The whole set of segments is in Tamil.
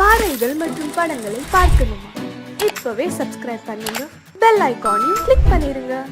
பாடல்கள் மற்றும் படங்களை பார்க்கணுமா? இப்பவே சப்ஸ்கிரைப் பண்ணுங்க, பெல் ஐகானையும் கிளிக் பண்ணிருங்க.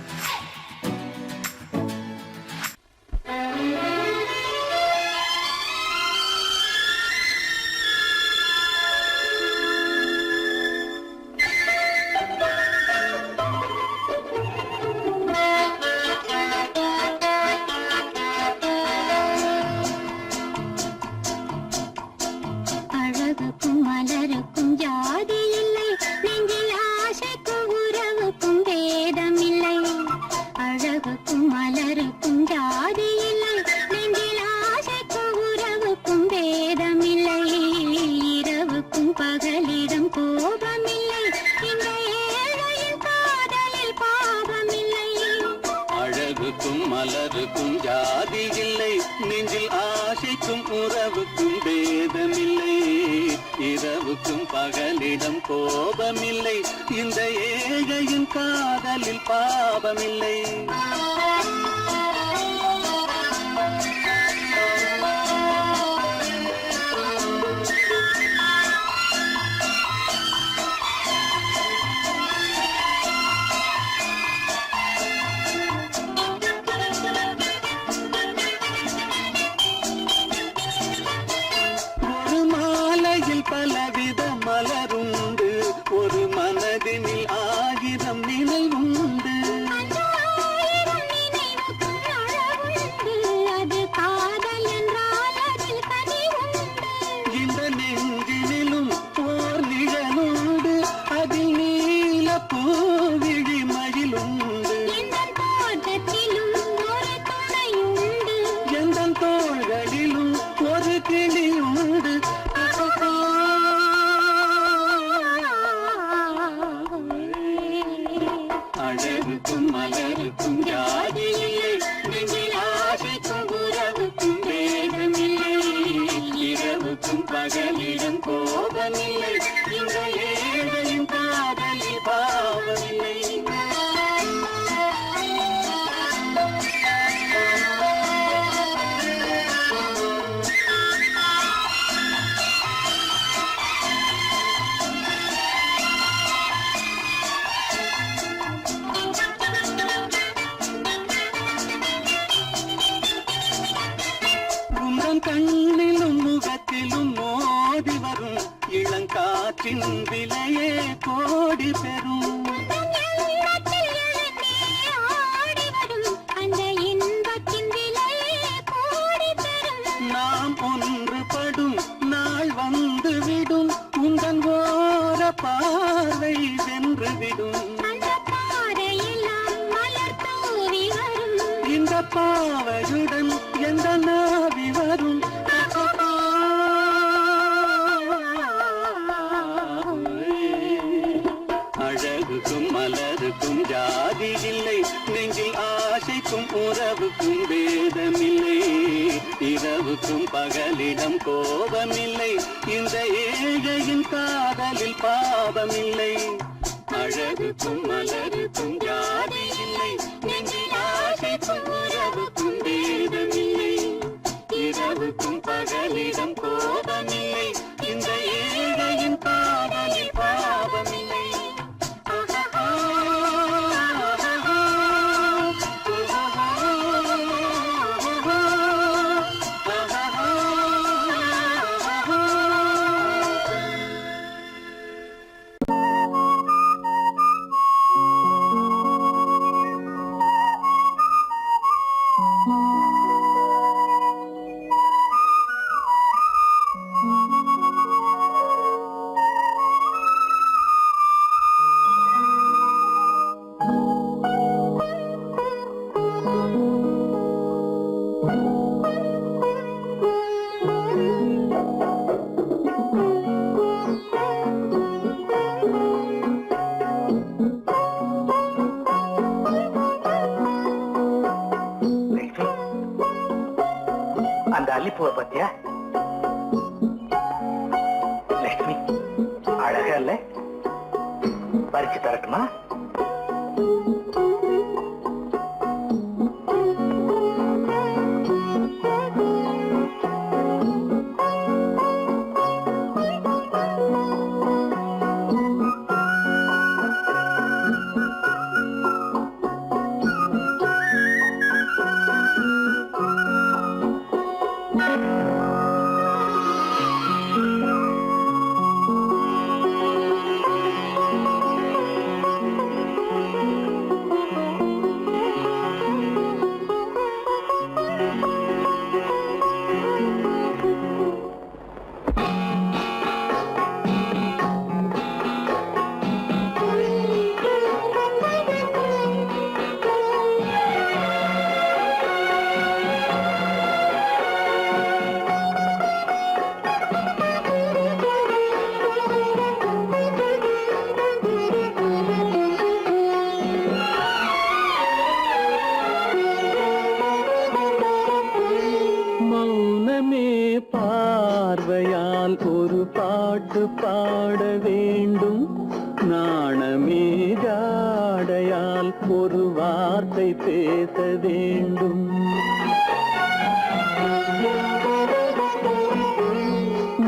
மலருக்கும் ஜாதி இல்லை, நெஞ்சில் ஆசைக்கும் உறவுக்கும் பேதமில்லை. இரவுக்கும் பகலிடம் கோபமில்லை, இந்த ஏழையின் காதலில் பாவமில்லை. பலவித மலருண்டு, ஒரு மனதினில் ஆயிரம் நினைவுண்டு. இந்த நெஞ்சினிலும் ஓர் நிழலுண்டு, அதில் நீல பூவிழி மயிலுண்டு. எந்த தோள்களிலும் ஒரு கிளியுண்டு. அழகுக்கும் மலருக்கும் ஜாதி இல்லை, நெஞ்சில் ஆசைக்கும் உறவுக்கும் வேதமில்லை. இரவுக்கும் பகலிடம் கோபமில்லை, இந்த ஏழையின் காதலில் பாவமில்லை. கண்ணிலும் முகத்திலும் மோதி வரும் இளங்காற்றின் விலையே கோடி பெறும். நாம் ஒன்றுபடும் நாள் வந்துவிடும், உங்கள் ஓர பார்வை வென்றுவிடும். இந்த பாவையுடன் எந்த நாவி வரும். அழகுக்கும் மலருக்கும் ஜாதி இல்லை, நெஞ்சில் ஆசைக்கும் உறவுக்கும் வேதமில்லை. இரவுக்கும் பகலிடம் கோபமில்லை, இந்த ஏழையின் காதலில் பாவமில்லை. அழகுக்கும் மலருக்கும் ஜாதி இல்லை, நெஞ்சில் ஆசைக்கும் உறவுக்கும் வேதமில்லை. இரவுக்கும் பகலிடம் கோபமில்லை, இந்த ஏழையின் காதலில் பாவமில்லை. அந்த அல்லிப்பூவை பத்தியா லட்சுமி? அழகா இல்ல? பறிச்சு தரட்டுமா? பாட வேண்டும். நாணமே ஜாடையால் ஒரு வார்த்தை பேச வேண்டும்.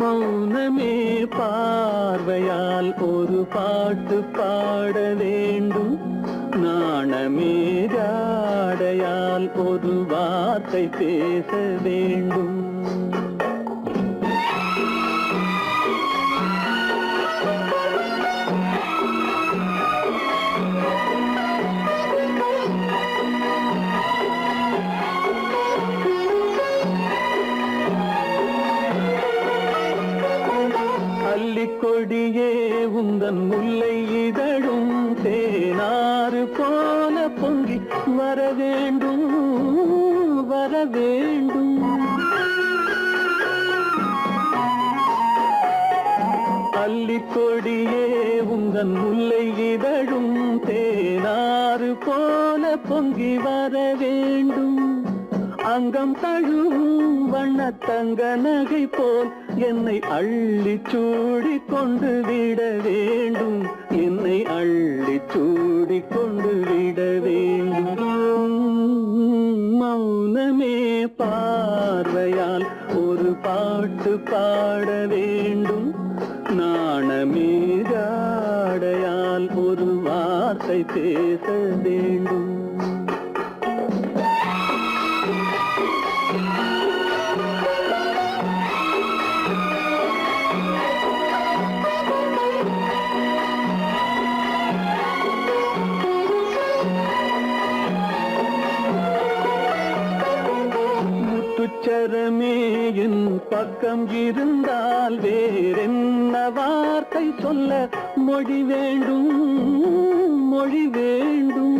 மௌனமே பார்வையால் ஒரு பாட்டு பாட வேண்டும். நாணமே ஜாடையால் ஒரு வார்த்தை பேச வேண்டும். கொடியே உந்தன் முல்லை இதழும் தேனாறு போல பொங்கி வர வேண்டும் வர வேண்டும். அல்லிக்கொடியே உந்தன் முல்லை இதழும் தேனாறு போல பொங்கி வர வேண்டும். அங்கம் தழுவும் வண்ணத்தங்க நகை போல் என்னை அள்ளி சூடி கொண்டு விட வேண்டும். என்னை அள்ளி சூடி கொண்டு விட வேண்டும். மௌனமே பார்வையால் ஒரு பாட்டு பாட வேண்டும். நாணமே ஜாடையால் ஒரு வார்த்தை பேச வேண்டும். முத்துச்சரமே என் பக்கம் இருந்தால் வேறென்ன வார்த்தை சொல்ல மொழி வேண்டும் மொழி வேண்டும்.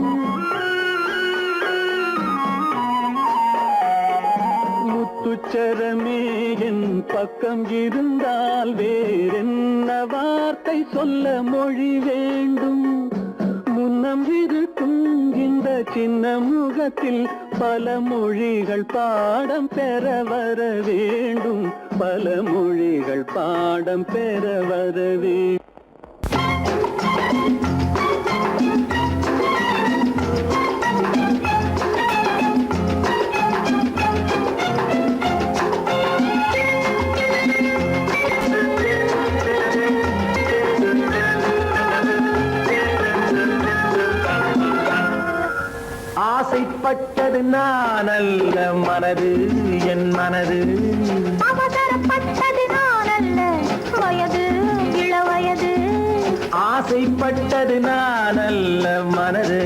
முத்துச்சரமே என் பக்கம் இருந்தால் வேறென்ன வார்த்தை சொல்ல மொழி வேண்டும். முன்னம் இருக்கும் இந்த சின்ன முகத்தில் பல மொழிகள் பாடம் பெற வர வேண்டும். பல மொழிகள் பாடம் பெற வர வேண்டும். ஆசைப்பட்டது நான் அல்ல மனது என் மனது. அவசரப்பட்டது நான் அல்ல வயது இளவயது. ஆசைப்பட்டது நான் அல்ல மனது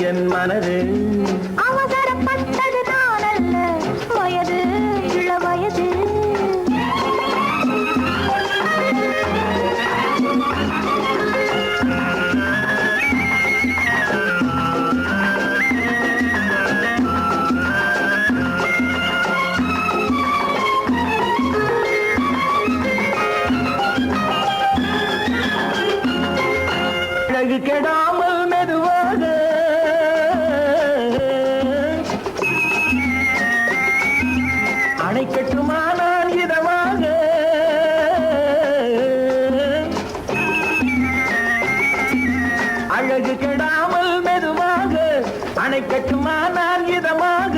என் மனது. அவசரப்பட்டது நான் அல்ல வயது இளவயது. கெடாமல் மெதுவாக அணை கட்டுமா நான் இதமாக. அழகு கெடாமல் மெதுவாக அணை கட்டுமா நான் இதமாக.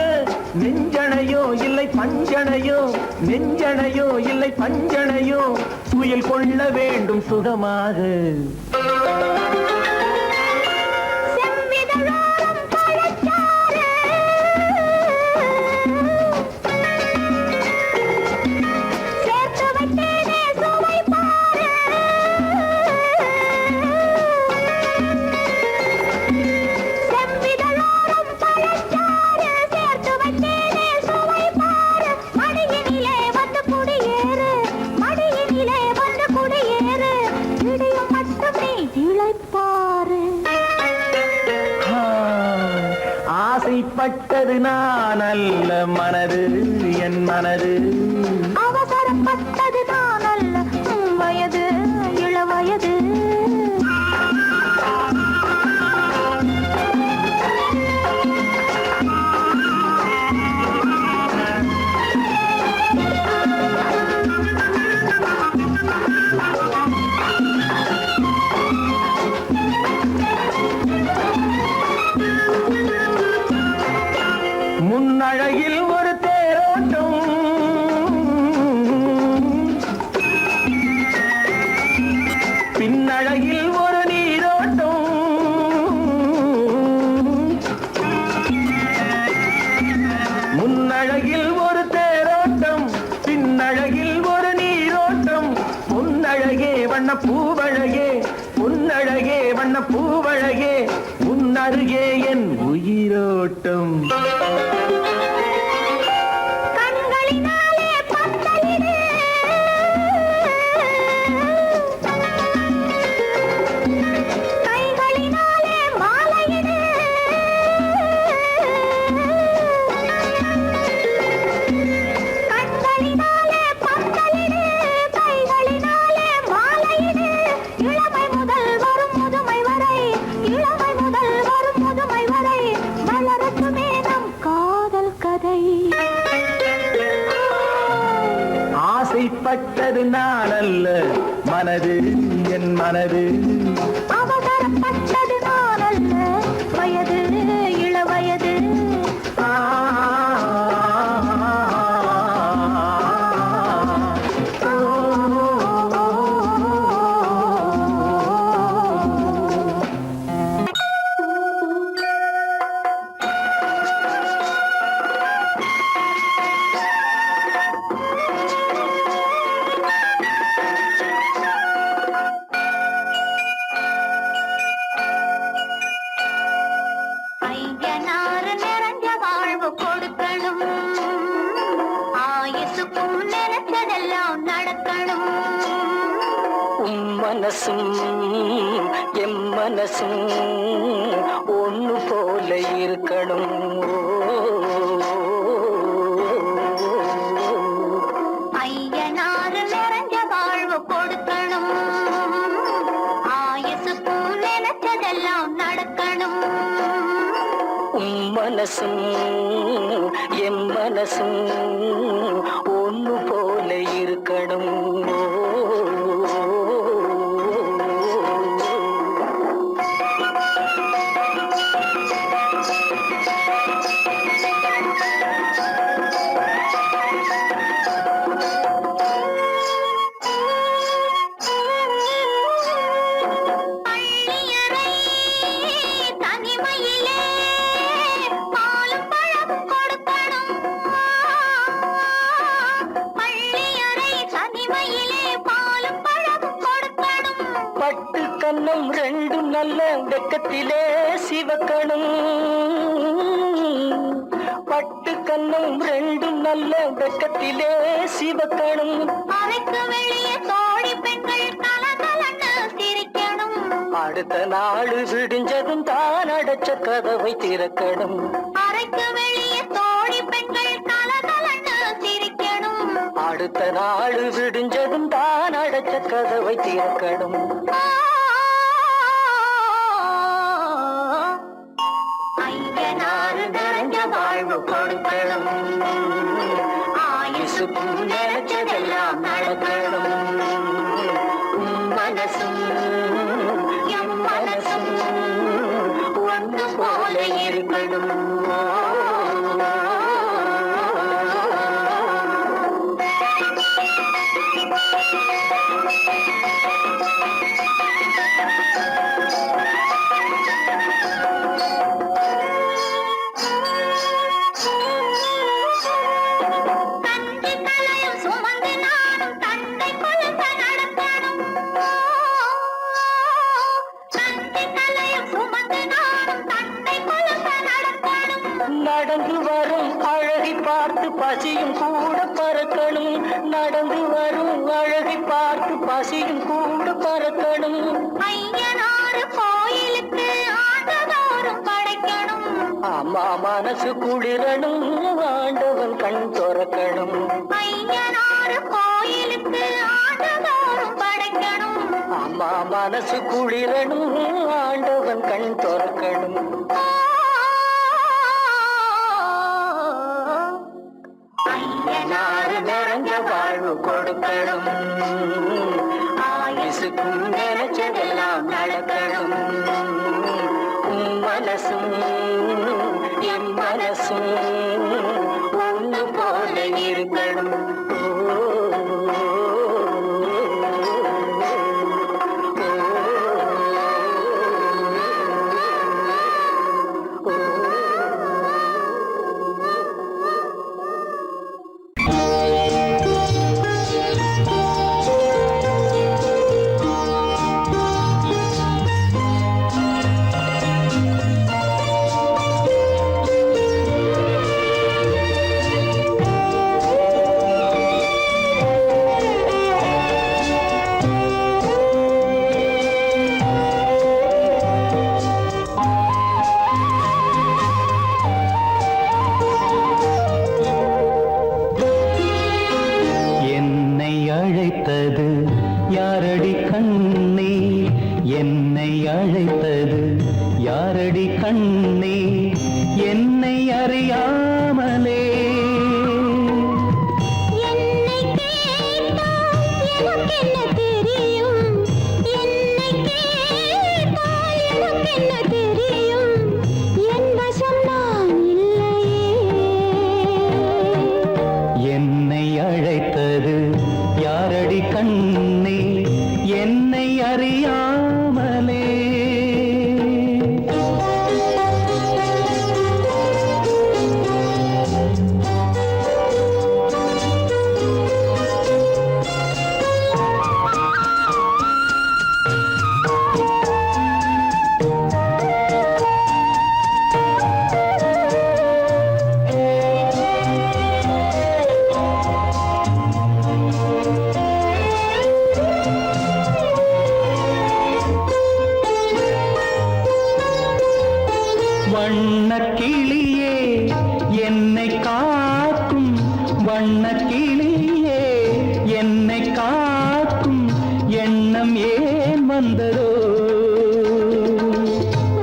நெஞ்சணையோ இல்லை பஞ்சனையோ நெஞ்சணையோ இல்லை பஞ்சனையோ துயில் கொள்ள வேண்டும் சுகமாக. ஆசைப்பட்டது நான் அல்ல மனது என் மனது. அவசரப்பட்டது நான் அல்ல வயது இளவயது. பின்னழகில் ஒரு நீரோட்டம் முன்னழகில் ஒரு தேரோட்டம் பின்னழகில் ஒரு நீரோட்டம் முன்னழகே வண்ண பூவழகே முன்னழகே வண்ண பூவழகே முன்னருகே என் உயிரோட்டம் கண்களினாலே பத்தலிடு கைகளினாலே மாலையிடு கண்களினாலே பத்தலிடு கைகளினாலே மாலையிடு இளமை முதல் வரும் முதுமை வரை இளமை முதல் வரும் முதுமை வரை மலரட்டுமே நம் காதல் கதை ஆசைப்பட்டது நான் அல்ல மனது என் மனது அவசரப்பட்டது நான் அல்ல வயது இளவயது ஆ, ஐயனாறு நிறைஞ்ச வாழ்வு கொடுக்கணும் ஆயுசுக்கும் நினைச்சதெல்லாம் நடக்கணும் மனசும் எம் மனசும் ஒண்ணு போல இருக்கணும் ஐயனாறு நிறைஞ்ச வாழ்வு கொடுக்கணும் ஆயுசுக்கும் நினைச்சதெல்லாம் நடக்கணும் மனசும் எம் மனசும் ஒண்ணு போல இருக்கணும் பள்ளியறை தனிமையிலே பாலும் பழமும் கொடுக்கணும் பள்ளியறை தனிமையிலே பாலும் பழமும் கொடுக்கணும் பட்டு கன்னம் ரெண்டும் நல்ல வெக்கத்திலே சிவக்கணும் பட்டு கன்னம் ரெண்டும் நல்ல வெக்கத்திலே சிவக்கணும் அறைக்கு வெளியே தோழி பெண்கள் கலகலன்னு சிரிக்கணும் அடுத்த நாள் விடிஞ்சதும் தான் அடைச்ச கதவை திறக்கணும் அறைக்கு வெளியே தோழி பெண்கள் கலகலன்னு சிரிக்கணும் அடுத்த நாள் விடிஞ்சதும் தான் அடைச்ச கதவை திறக்கணும் ஐயனாறு நிறைஞ்ச வாழ்வு கொடுக்கணும் ஆயுசுக்கும் நினைச்சதெல்லாம் நடக்கணும் மனசும் எம் மனசும் ஒன்று போல இருக்கணும் தந்தை தலையும் சுமந்து நானும் தந்தை கொலுச நடக்கணும் தந்தை தலையும் சுமந்து நானும் தந்தை கொலுச நடக்கணும் நடந்து வரும் அழகை பார்த்து பசியும் கூட பறக்கணும் நடந்து வரும் அழகை பார்த்து பசியும் கூட பறக்கணும் ஐயனாறு கோயிலுக்கு ஆண்டதோறும் படைக்கணும் அம்மா மனசு குளிரணும் ஆண்டவன் கண் துறக்கணும் ஐயனாறு கோயிலுக்கு ஆண்டதோறும் படைக்கணும் அம்மா மனசு குளிரணும் ஆண்டவன் கண் துறக்கணும் ஐயனாறு நிறைஞ்ச வாழ்வு கொடுக்கணும் ஆயுசுக்கும் நினைச்சதெல்லாம் நடக்கணும் மனசும் என் மனசும் ஒன்று போல இருக்கணும் என்னை அழைத்தது யாரடி கண்ணே என்னை அறியாமலே என்னை கேட்டால் எனக்கென்ன தெரியும் என்னை கேட்டால் எனக்கென்ன தெரியும் என் வசம் நான் இல்லையே என்னை அழைத்தது யாரடி கண்ணே என்னை அறியாமலே வண்ணக்கிளியே என்னை காக்கும் வண்ணக்கிளியே என்னை காக்கும் எண்ணம் ஏன் வந்ததோ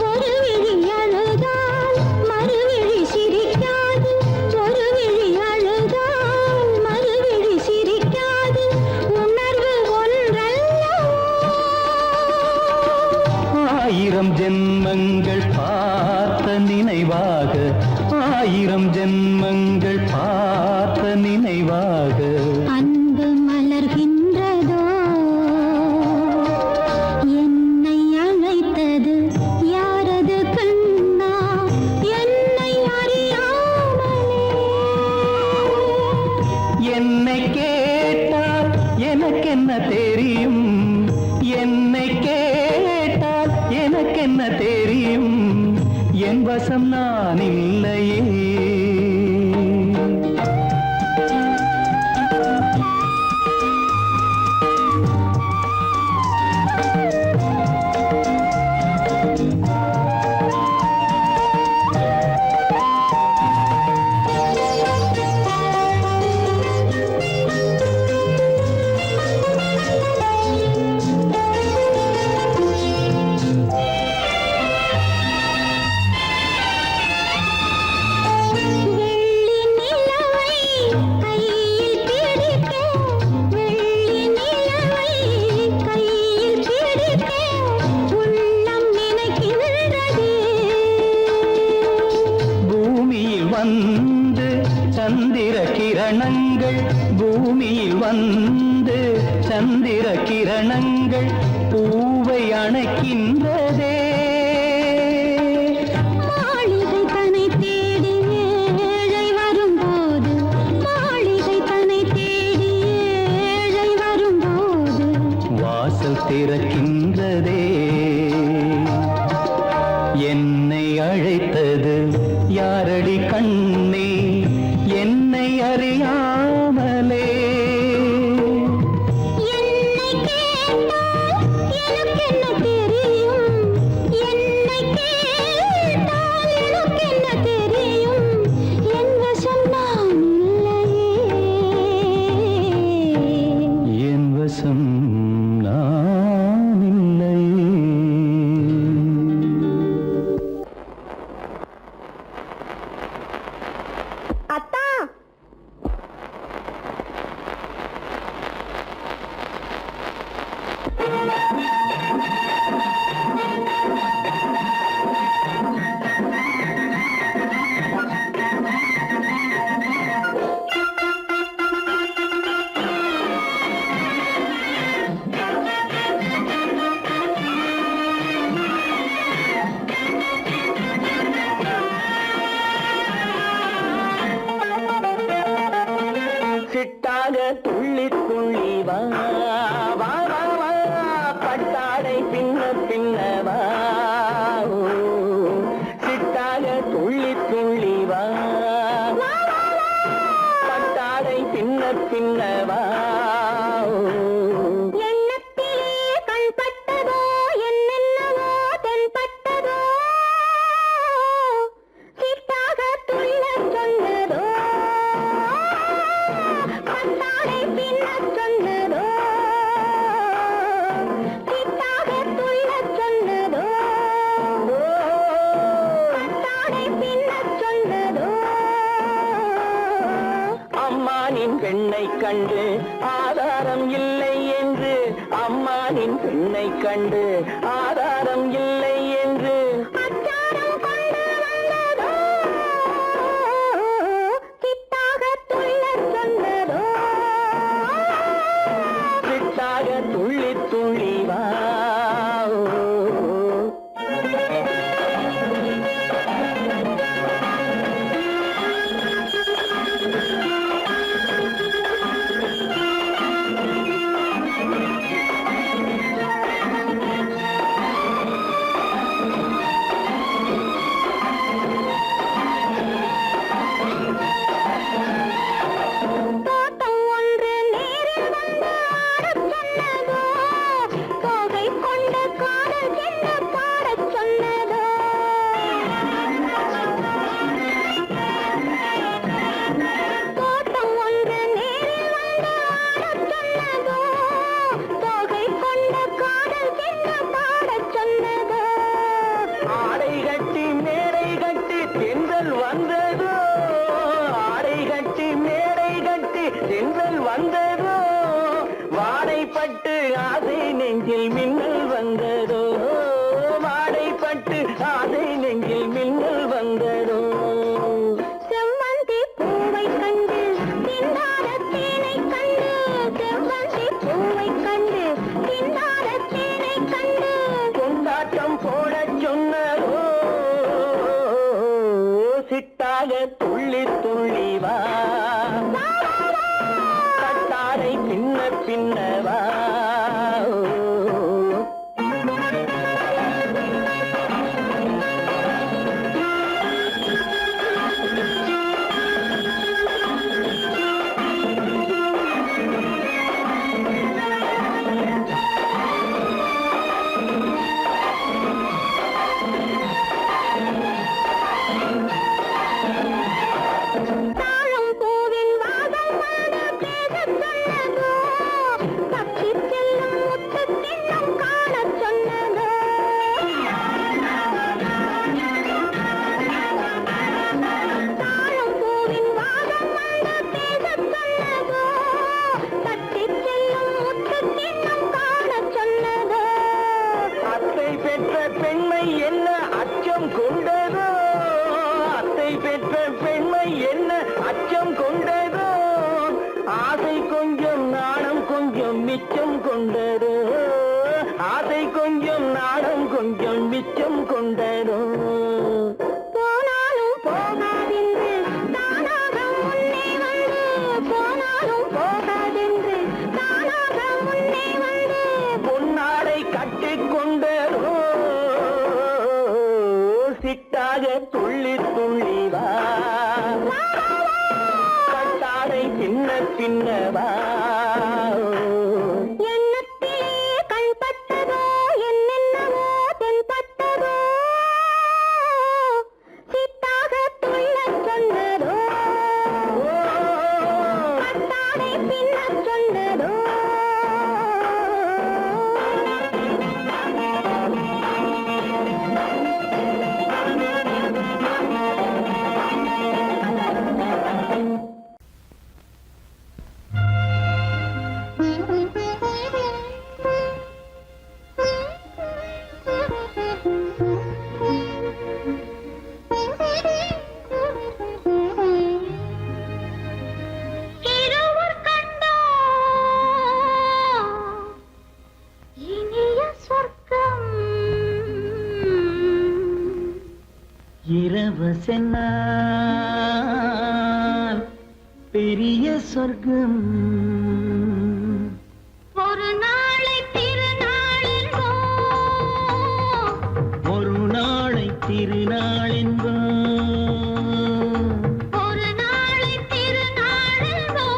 ஒரு விழி அழுதால் மறுவிழி சிரிக்காது ஒரு விழி அழுதால் மறுவிழி சிரிக்காது உணர்வு ஒன்றல்லவோ ஆயிரம் ஜென்மங்கள் பார்த்த நினைவாக ஆயிரம் ஜென்மங்கள் பார்த்த நினைவாக அன்பு மலர்கின்றதோ என்னை அழைத்தது யாரது கண்ணா என்னை அறியாமலே என்னை கேட்டால் எனக்கென்ன தெரியும் என்னை கேட்டால் எனக்கென்ன தெரியும் என் வசம் நான் இல்லையே வெள்ளி நிலவை கையில் பிடிக்க வெள்ளி நிலவை கையில் பிடிக்க உள்ளம் நினைக்கின்றதே பூமியில் வந்து சந்திர கிரணங்கள் பூமியில் வந்து சந்திர கிரணங்கள் பூவை அணைக்கின்றதே மாளிகை தன்னை தேடி ஏழை வரும்போது மாளிகை தன்னை தேடி ஏழை வரும்போது வாசல் திறக்கின்றதே என்னை அழைத்தது யாரடி கண்ணே என்னை அறியாமலே என்னை கேட்டால் எனக்கென்ன தெரியும் என்னை கேட்டால் எனக்கென்ன தெரியும் என் வசம் நான் இல்லையே என் வசம் நான் இல்லையே கண்டு ஆதாரம் இல்லை என்று அம்மானின் பெண்ணை கண்டு ஆதாரம் இல்லை என்று அச்சாரம் கொண்டு வந்ததோ கிட்டாக துள்ளச் சொன்னதோ சிட்டாக துள்ளி துள்ளி வா தோட்டம் ஒன்று நேரில் வந்து ஆடச் சொன்னதோ தோகை கொண்ட காதல் என்ன பாடச் சொன்னதோ தோட்டம் ஒன்று நேரில் வந்து ஆடச் சொன்னதோ தோகை கொண்ட காதல் என்ன பாடச் சொன்னதோ ஆடை கட்டி மேடை கட்டி தென்றல் வந்ததோ ஆடை கட்டி மேடை கட்டி தென்றல் வந்ததோ வாடைப்பட்டு ஆசை நெஞ்சில் மின்னல் வந்ததோ வாடைப்பட்டு ஆசை நெஞ்சில் மின்னல் வந்ததோ செவ்வந்தி பூவை கண்டு திண்டாட தேனை கண்டு செவ்வந்தி பூவை கண்டு திண்டாட தேனை கண்டு கொண்டாட்டம் போடச் சொன்னதோ சிட்டாக துள்ளி துள்ளி வா கட்டாரை பின்ன பின்னவா தாழம் பூவின் வாசம் வந்து பேசச் சொன்னதோ பக்ஷி செல்லும் முத்து தின்னம் காணச் சொன்னதோ தாழம் பூவின் வாசம் வந்து பேசச் சொன்னதோ பக்ஷி செல்லும் முத்து தின்னம் காணச் சொன்னதோ அத்தை பெற்ற பெண்மை என்ன அச்சம் கொண்டதோ அத்தை பெற்ற பெண்மை என்ன அச்சம் கொண்டதோ ஆசை கொஞ்சம் நாணம் கொஞ்சம் மிச்சம் கொண்டதோ ஆசை கொஞ்சம் நாணம் கொஞ்சம் மிச்சம் கொண்டதோ போனாலும் போகாதென்று தானாக முன்னே வந்து போனாலும் போகாதென்று தானாக முன்னே வந்து பொன்னாடை கட்டிக் கொண்டதோ சிட்டாக துள்ளி துள்ளி வா கட்டாரை பின்ன பின்னவா எண்ணத்திலே கண்பட்டதோ என்னென்னவோ தென்பட்டதோ சித்தாக துள்ளச் சொன்னதோ கட்டாடை பின்னச் சொன்னதோ இருவர் கண்டோ இனிய சொர்க்கம் இரவு சென்னால் பெரிய சொர்க்கம் ஒரு நாளை திருநாளென்போ ஒரு நாளை திருநாள் என்போம் ஒரு நாளை திருநாளென்போ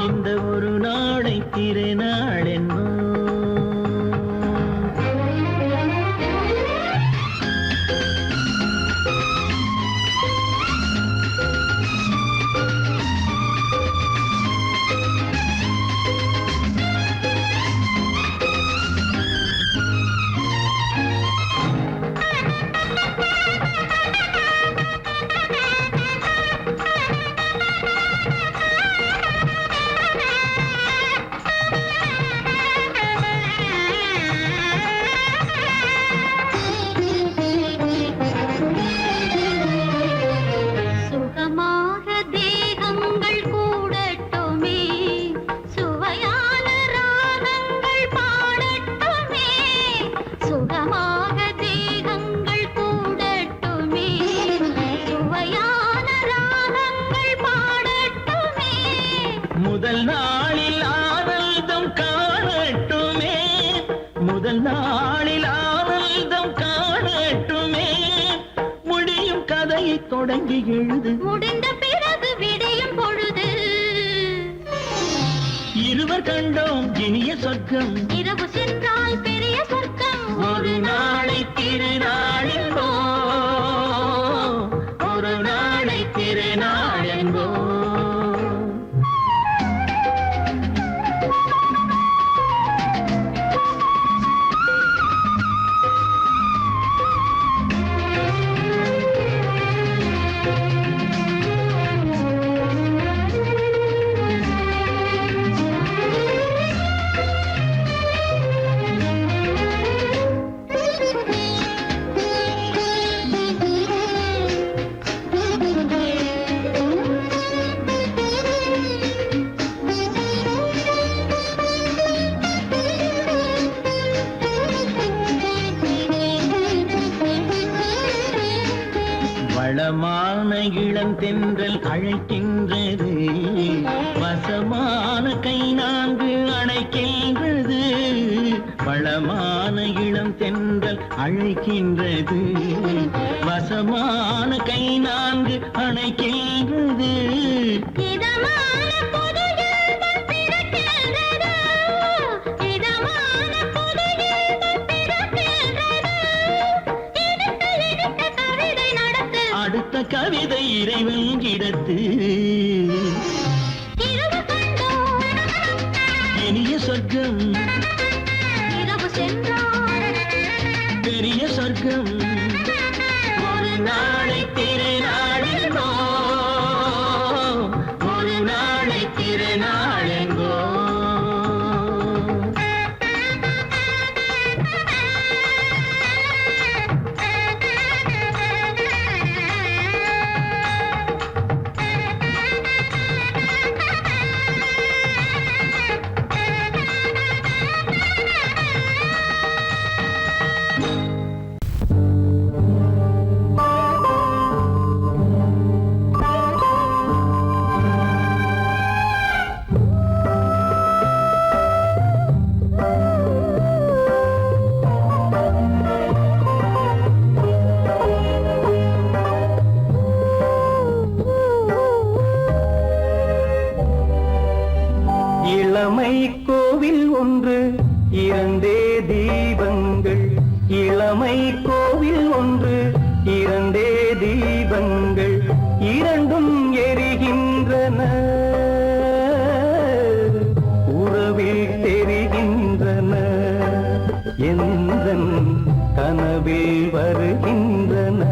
இந்த ஒரு நாளை திருநாள் என்போம் முதல் நாளில் ஆனந்தம் காணட்டுமே, முதல் நாளில் ஆனந்தம் காணட்டுமே, முடியும் கதையை தொடங்கி எழுது, முடிந்த பிறகு விடியும் பொழுது, இருவர் கண்டோம் இனிய சொர்க்கம், இரவு சென்றால் பெரிய சொர்க்கம், ஒரு நாளை திருநாளென்போ, ஒரு நாளை திருநாளென்போ. வளமான இளம் தென்றல் அழைக்கின்றது, வசமான கை நான்கு அணைக்கின்றது, வளமான இளம் தென்றல் அழைக்கின்றது, வசமான கை நான்கு அணைக்கின்றது, இதமான புது இன்பம் பிறக்கின்றது, இதமான புது இன்பம் பிறக்கின்றது, இனிக்க இனிக்க கவிதை நடத்து, அடுத்த கவிதை இறைவன் இடத்து, இரவு கண்டோம் இனிய சொர்க்கம், இரவு சென்றால் பெரிய சொர்க்கம், ஒரு நாளை திருநாளென்போ, ஒரு நாளை திருநாளென்போ. இளமை கோவில் ஒன்று இரண்டே தீபங்கள், இளமை கோவில் ஒன்று இரண்டே தீபங்கள், இரண்டும் எரிகின்றன, உறவில் தெரிகின்றன, எந்தன் கனவில் வருகின்றன.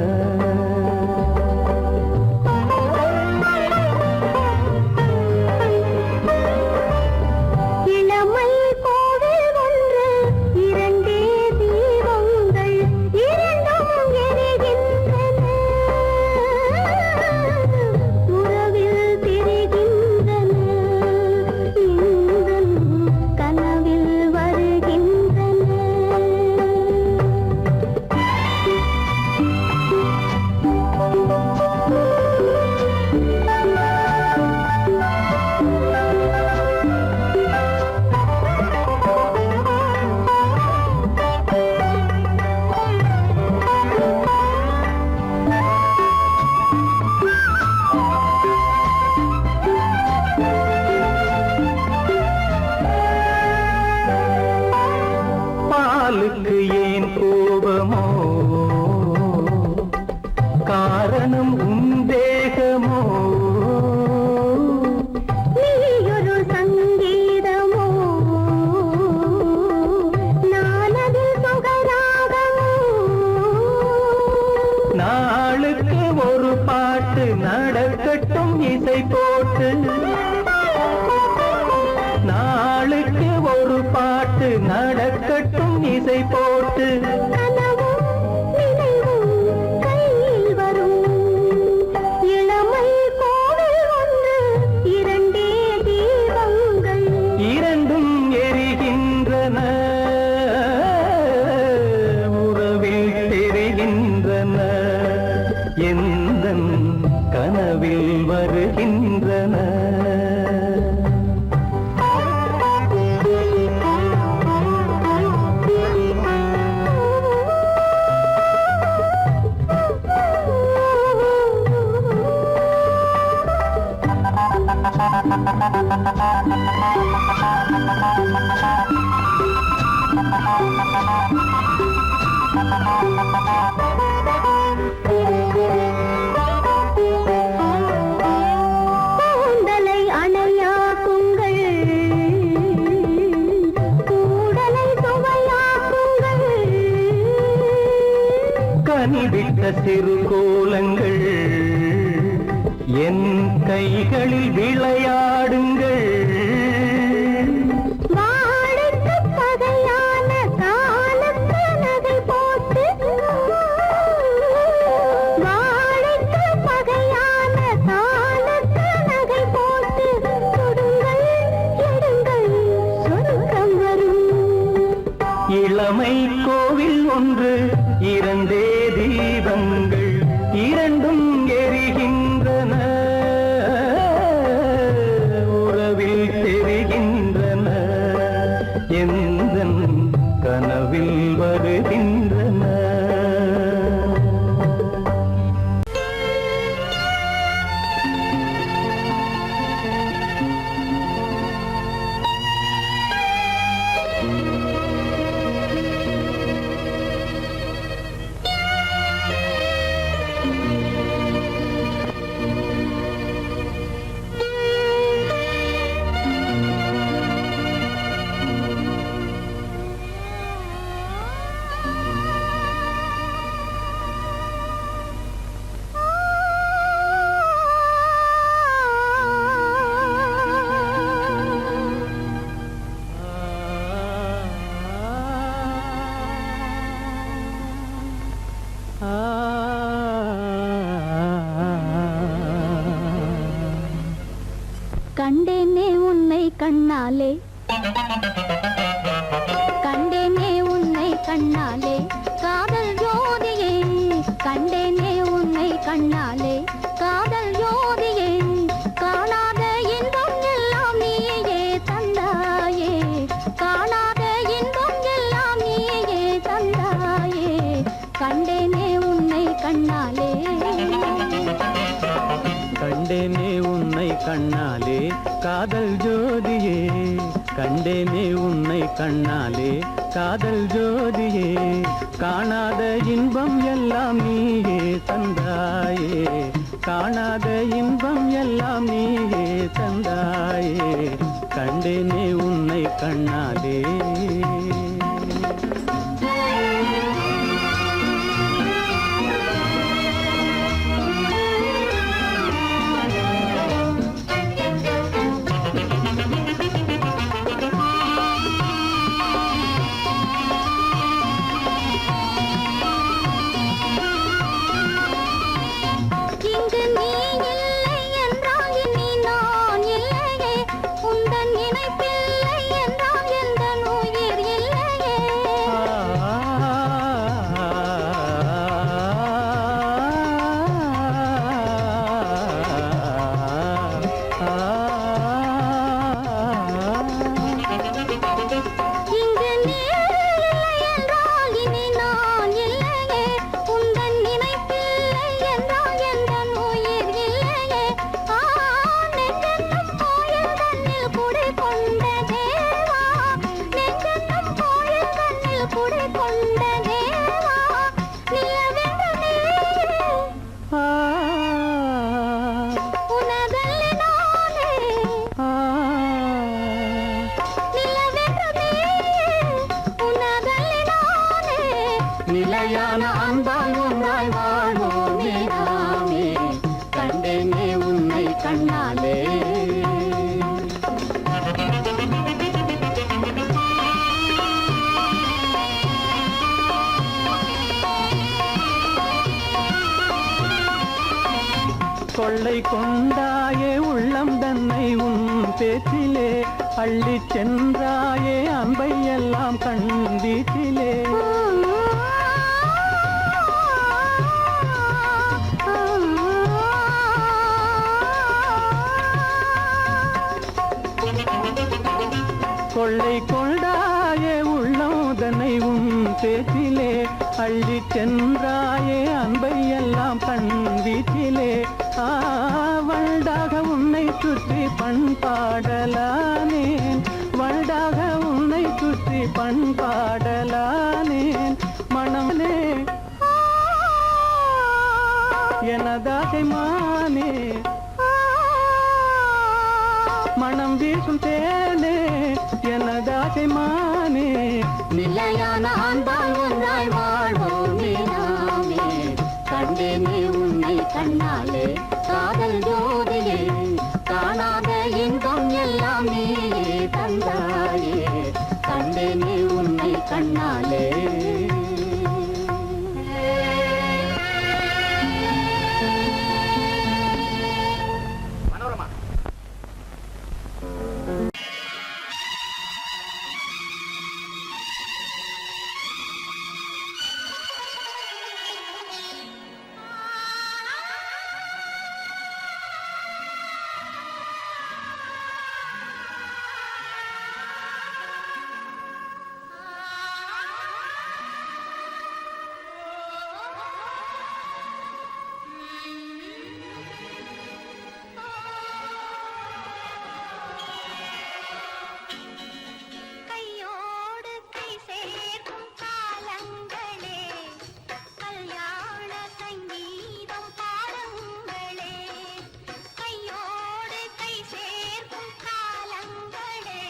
இளமை கோவில் ஒன்று இரண்டே தீபங்கள், இரண்டும் எரிகின்றன, உறவில் தெரிகின்றன, இன்பம் கனவில் வருகின்றன. பாலுக்கு ஏன் கோபமோ, காரணம் உன் தேகமோ, நீயொரு சங்கீதமோ, நானது சுகராகமோ, நாளுக்கு ஒரு பாட்டு நடக்கட்டும் இசை போட்டு, நாளுக்கு ஒரு பாட்டு நடக்கட்டும் இசை போட்டு, கனவும் நினைவும் கையில் வரும், இளமை கோவில் ஒன்று இரண்டே தீபங்கள், இரண்டும் எரிகின்றன, உறவில் தெரிகின்றன, எந்தன் கனவில் வருகின்றன. கூந்தலை அணையாக்குங்கள், கூடலை சுவையாக்குங்கள். கனிவிட்ட சிறு கோலங்கள் என் கைகளில் விளையாடுங்கள். வாழைக்கு பகையான காலுக்கு நகை போட்டு, வாழைக்கு பகையான காலுக்கு நகை போட்டு கொடுங்கள், எடுங்கள், சொர்க்கம் வரும். இளமை கோவில் ஒன்று, இரண்டே தீபங்கள், இரண்டும் எரிகின்றன, உறவில் தெரிகின்றன, எந்தன் கனவில் வருகின்றன. கண்டேனே உன்னை கண்ணாலே, கண்டேனே உன்னை கண்ணாலே, காதல் ஜோதியே. கண்டேனே உன்னை கண்ணாலே, காதல் ஜோதியே. காணாத இன்பம் எல்லாம் நீயே தந்தாயே, காணாத இன்பம் எல்லாம் நீயே தந்தாயே. கண்டேனே உன்னை கண்ணாலே, கண்டேனே உன்னை கண்ணாலே, காதல் ஜோதியே. கண்டேனே உன்னை கண்ணாலே, காதல் ஜோதியே. காணாத இன்பம் எல்லாம் நீயே தந்தாயே, காணாத இன்பம் எல்லாம் நீயே தந்தாயே. கண்டேனே உன்னை கண்ணாலே. இங்கு நீ இல்லை என்றால் இனி நான் இல்லையே, உந்தன் நினைப்பில்லை என்றால் எந்தன் உயிர் இல்லையே. இங்கு நீ இல்லை என்றால் இனி நான் இல்லையே, உந்தன் நினைப்பில்லை என்றால் எந்தன் உயிர் இல்லையே. நெஞ்சென்னும் கோயில் தன்னில் குடி கொண்ட தேவா, நெஞ்சென்னும் கோயில் தன்னில் குடி கொண்ட தேவா. நிலவென்று நீயே, உனதல்லி நானே. நிலவென்று நீயே, உனதல்லி நானே. நிலையான அன்பால் ஒன்றாய் வாழ்வோமே நாமே. கண்டேனே உன்னை கண்ணாலே. கொள்ளை கொண்டாயே உள்ளம் தன்னை உன் பேச்சிலே, அள்ளிச் சென்றாயே அன்பை எல்லாம் கண் வீட்டிலே. கொள்ளை கொண்டாயே உள்ளோதனை உன் பேச்சிலே, அள்ளிச் சென்றாயே அன்பை எல்லாம் கண் வீட்டிலே. வண்டாக உன்னை சுற்றி பண்பாடலானேன், வண்டாக உன்னை சுற்றி பண்பாடலானேன். மனமே எனதாசை மானே, மனம் வீசும் தேனே எனதாசை மானே. நிலையான ஆண்டால் ஒன்றாய் வாழ்வோமே நாமே. கண்டேனே உன்னை கண்ணாலே காதல் ஜோதியே, காணாத இன்பம் எல்லாம் நீயே தந்தாயே. கண்டேனே உன்னை கண்ணாலே. மனோரமா, கையோடு கை சேர்க்கும் காலங்களே, கல்யாண சங்கீதம் பாடுங்களே. கையோடு கை சேர்க்கும் காலங்களே,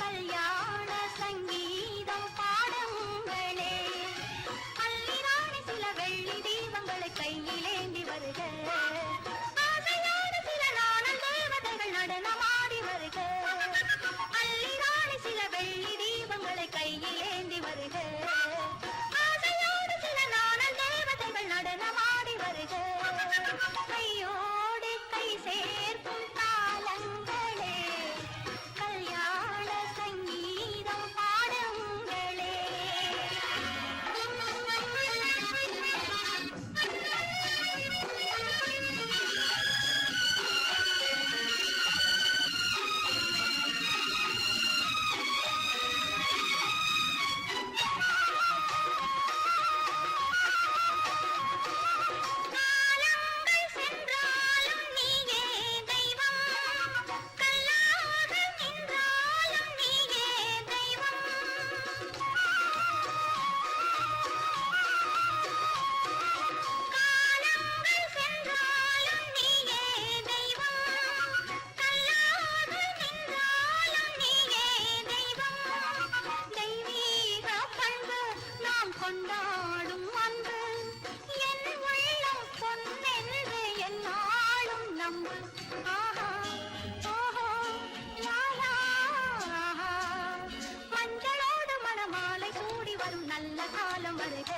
கல்யாண சங்கீதம் பாடுங்களே. அள்ளிராணி சில வெள்ளி தீபங்களை கையிலேந்தி வருக, ஆசையோடு சில நாணல் தேவதைகள் நடனமாடி வருக. அள்ளிராணி சில வெள்ளி தீபங்களை கையிலேந்தி வருக, ஆசையோடு சில நாணல் தேவதைகள் நடனமாடி வருக. கையோடு கை சேர்க்கும் காலங்களே, கல்யாண சங்கீதம் பாடுங்களே. காலங்கள் சென்றாலும் நீயே தெய்வம், கல்லாக நின்றாலும் நீயே தெய்வம். காலங்கள் சென்றாலும் நீயே தெய்வம், கல்லாக நின்றாலும் நீயே தெய்வம். தெய்வீக பண்பு நாம் கொண்டாடும் அன்பு, என் உள்ளம் பொன்னென்று என்னாலும் நம்பு. ஆஹா ஓஹோ லாலா, மஞ்சளோடு மணமாலை கூடி வரும் நல்ல காலம் வருக.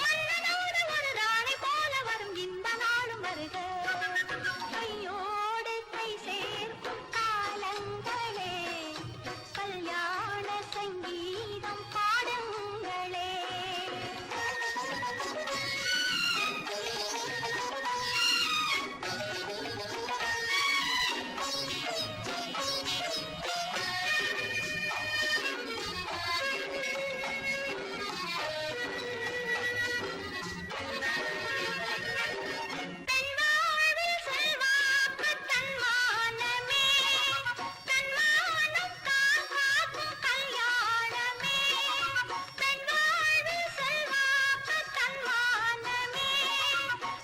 மன்னனோடு ஒரு ராணி போல வரும் இந்த நாளும் வருக. கையோடு கை சேர்க்கும் காலங்களே, கல்யாண சங்கீதம் பாடுங்களே. பெண்வாழ்வில் செல்வாக்கு தன்மானமே, தன்மானம் காக்கும் கல்யாணமே. பெண்வாழ்வில் செல்வாக்கு தன்மானமே,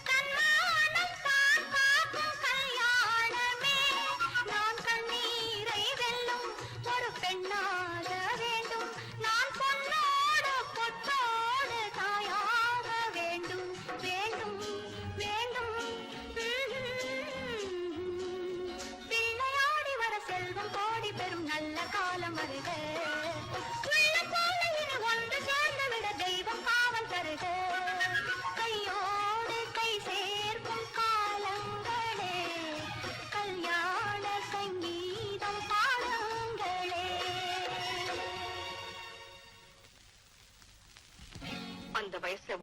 தன்மானம் காக்கும் கல்யாணமே. நான் கண்ணீரை வெல்லும் ஒரு பெண்ணாக வேண்டும், நான் பொன்னோடு பொட்டோடு தாயாக வேண்டும் வேண்டும் வேண்டும். பிள்ளையாடி வர செல்வம் கோடி பெறும் நல்ல காலம் வருக. உள்ள போல இனி ஒன்று சேர்ந்து விட தெய்வம் காவல் தருக. கையோடு கை சேர்க்கும் காலங்களே, கல்யாண சங்கீதம் பாடுங்களே. அந்த வயசு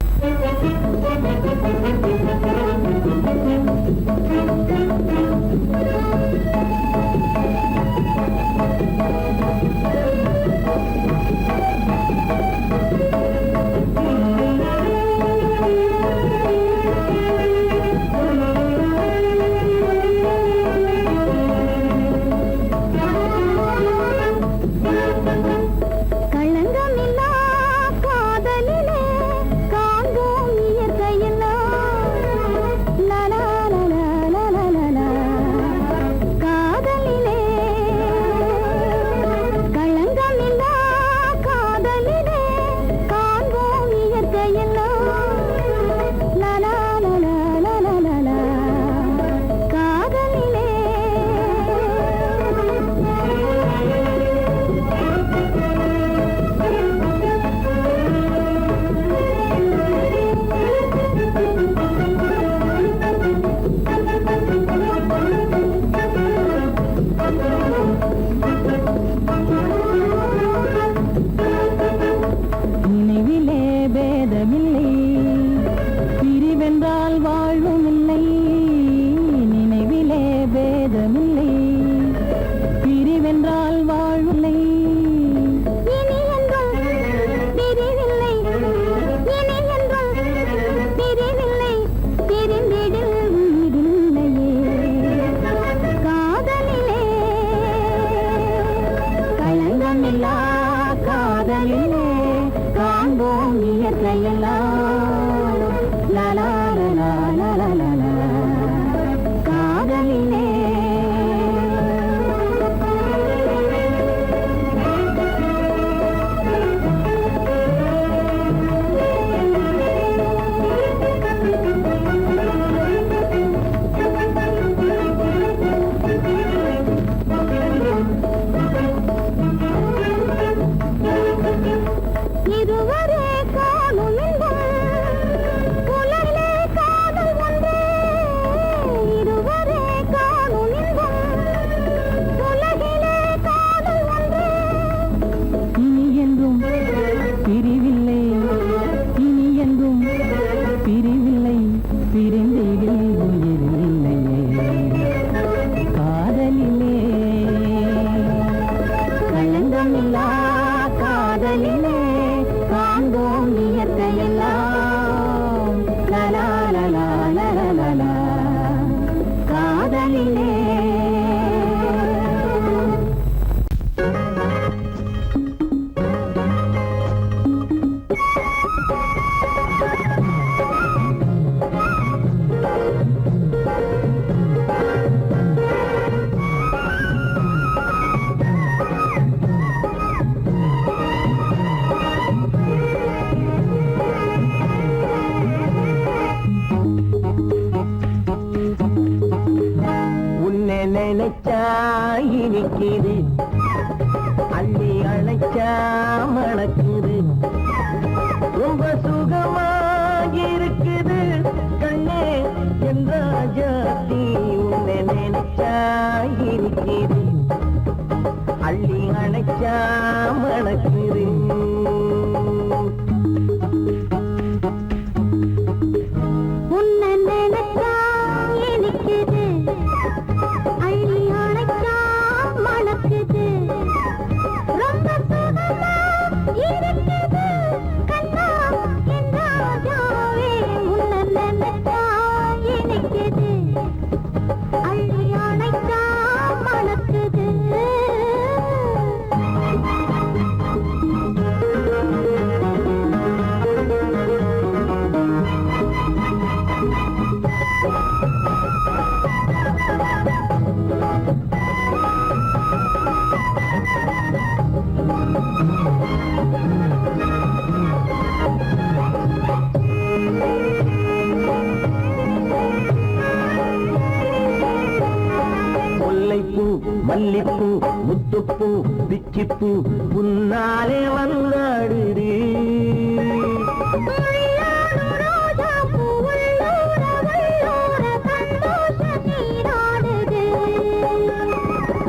இனிக்குது அள்ளி அணைச்சா மணக்குது ரொம்ப சுகமாயிருக்குது கண்ணே என் ராஜாத்தி உன்னை நினைச்சா இனிக்குது அள்ளி அணைச்சா மணக்குது உன்னை நினைச்சா இனிக்குது அள்ளி அணைச்சா மணக்குது ரொம்ப சுகமா இருக்குது கண்ணா என் ராஜாவே உன்னை நினைச்சா இனிக்குது அள்ளி அணைச்சா மணக்குது முல்லைப்பூ மல்லிப்பூ முத்துப்பூ பிச்சிப்பூ உன்னாலே வந்தாடுது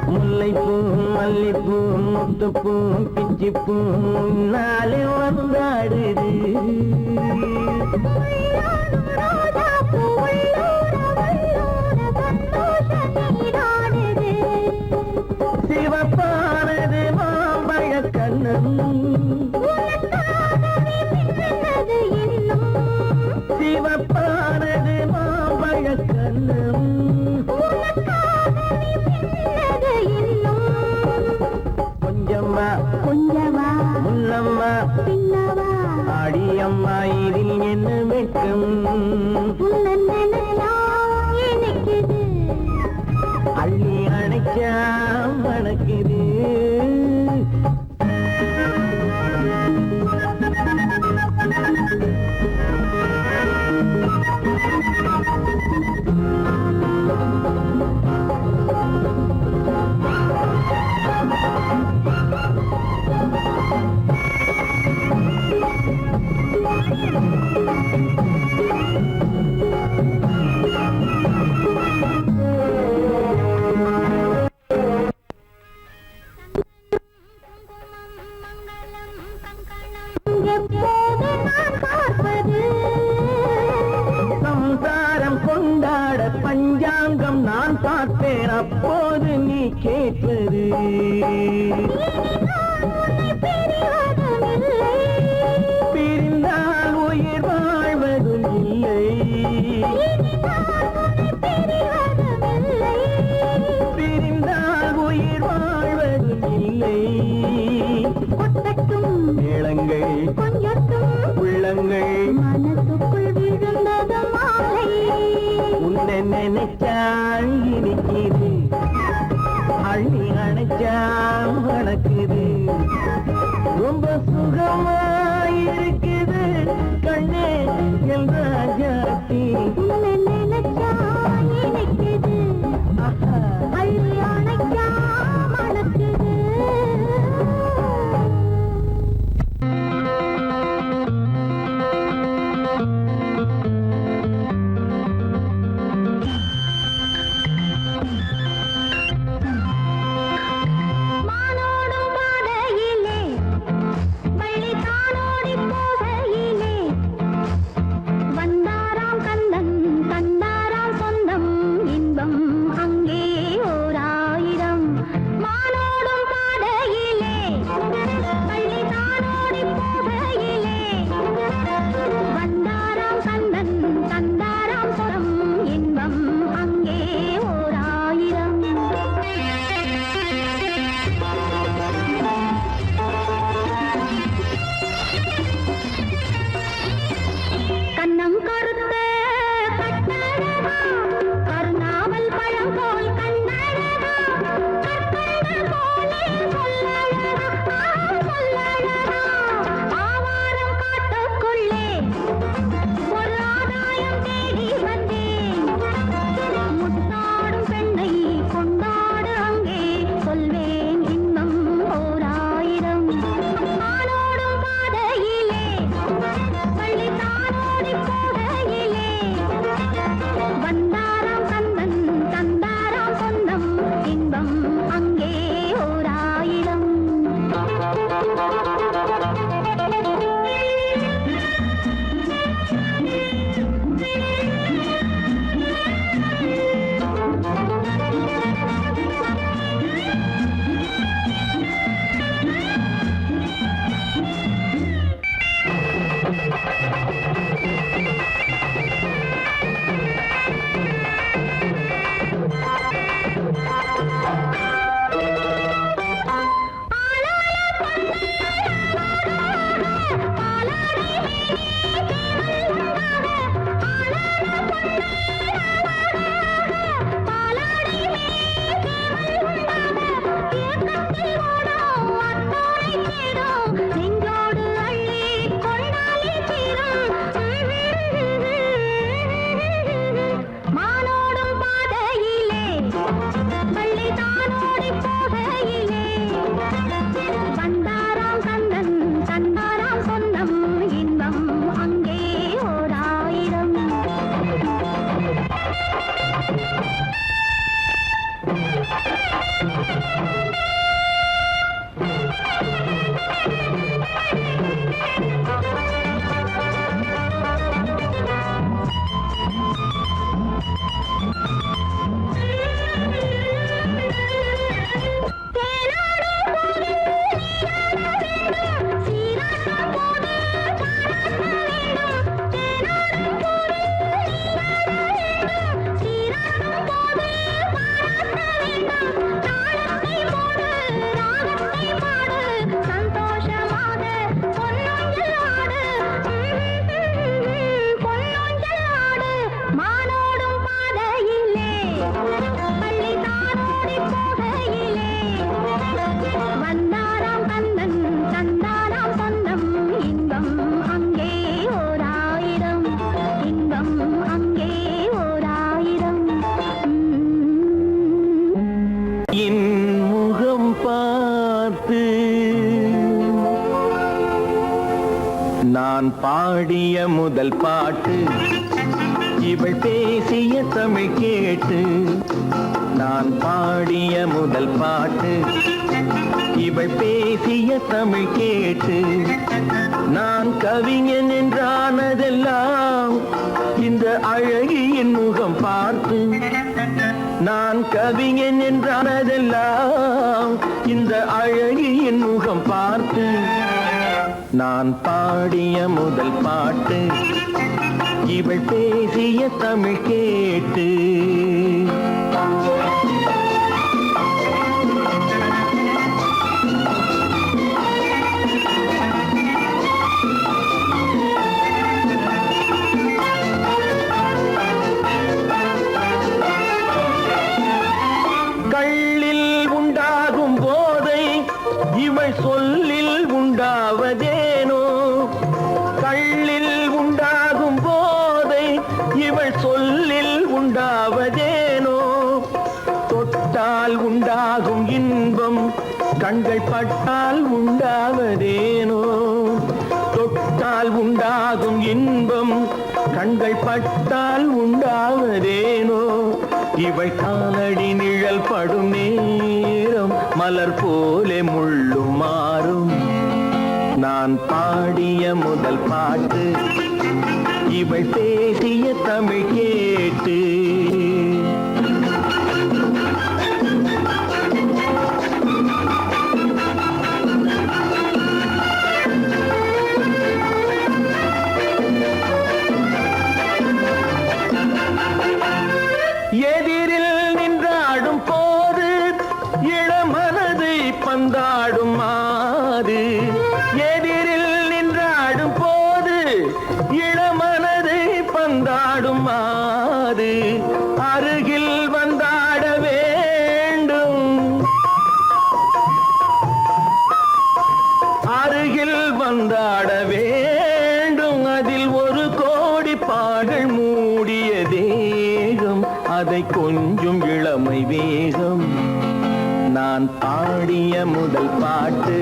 முல்லைப்பூ மல்லிப்பூ முத்துப்பூ பிச்சிப்பூ உன்னாலே வந்தாடுது சிவப்பானது மாம்பழ கண்ணம் சிவப்பானது மாம்பழ கண்ணம் கொஞ்சம்மா கொஞ்சமா முன்னம்மா பின்னவா அடியம்மா இதில் என்ன வெட்கம் உன்னை நினைச்சா இனிக்குது அள்ளி அணைச்சா மணக்குது எப்போது நான் பார்ப்பது சம்சாரம் கொண்டாட பஞ்சாங்கம் நான் பார்ப்பேன் அப்போது நீ கேட்பது பிரிந்தால் உயிர் வாழ்வதும் இல்லை பிரிந்தால் உயிர் வாழ்வதும் இல்லை கொட்டட்டும் மேளங்கள் கொஞ்சட்டும் உள்ளங்கள் மனசுக்குள் விழுந்தது மாலை உன்னை நினைச்சால் இனிக்குது அள்ளி அணைச்சா வணக்குது ரொம்ப சுகமாயிருக்குது கண்ணே என் ராஜாத்தி உன்னை நினைச்சா இனிக்குது ஆஹா. அள்ளி அணைச்சா மணக்குது மானோடும் பாதையிலே வள்ளி தானோடி போகையிலே வந்தாராம் கந்தன் கண்டாராம் சொந்தம் இன்பம் அங்கே ஓராயிரம் நான் பாடிய முதல் பாட்டு இவள் பேசிய தமிழ் கேட்டு. நான் பாடிய முதல் பாட்டு இவள் பேசிய தமிழ் கேட்டு. நான் கவிஞன் என்றானதெல்லாம் இந்த அழகியின் முகம் பார்த்து. நான் கவிஞன் என்றானதெல்லாம் இந்த அழகியின் முகம் பார்த்து. நான் பாடிய முதல் பாட்டு இவள் பேசிய தமிழ் கேட்டு. கள்ளில் உண்டாகும் போதை இவள் சொல்லில் உண்டாவதேனோ. கள்ளில் உண்டாகும் போதை இவள் சொல்லில் உண்டாவதேனோ. தொட்டால் உண்டாகும் இன்பம் கண்கள் பட்டால் உண்டாவதேனோ. தொட்டால் உண்டாகும் இன்பம் கண்கள் பட்டால் உண்டாவதேனோ. இவள் காலடி நிழல் படும் நேரம் மலர் போலே முள்ளும் மாறும். நான் பாடிய முதல் பாட்டு இவள் பேசிய தமிழ் கேட்டு. எதிரில் நின்றாடும் போது இளமனதை பந்தாடும் மாது. எதிரில் நின்றாடும் போது இளமனதை பந்தாடும் மாது. அருகில் வந்தாட வேண்டும், அருகில் வந்தாட வேண்டும். அதில் ஒரு கோடி பாடல் மூடிய தேகம், அதை கொஞ்சம் இளமை வேகம். நான் பாடிய முதல் பாட்டு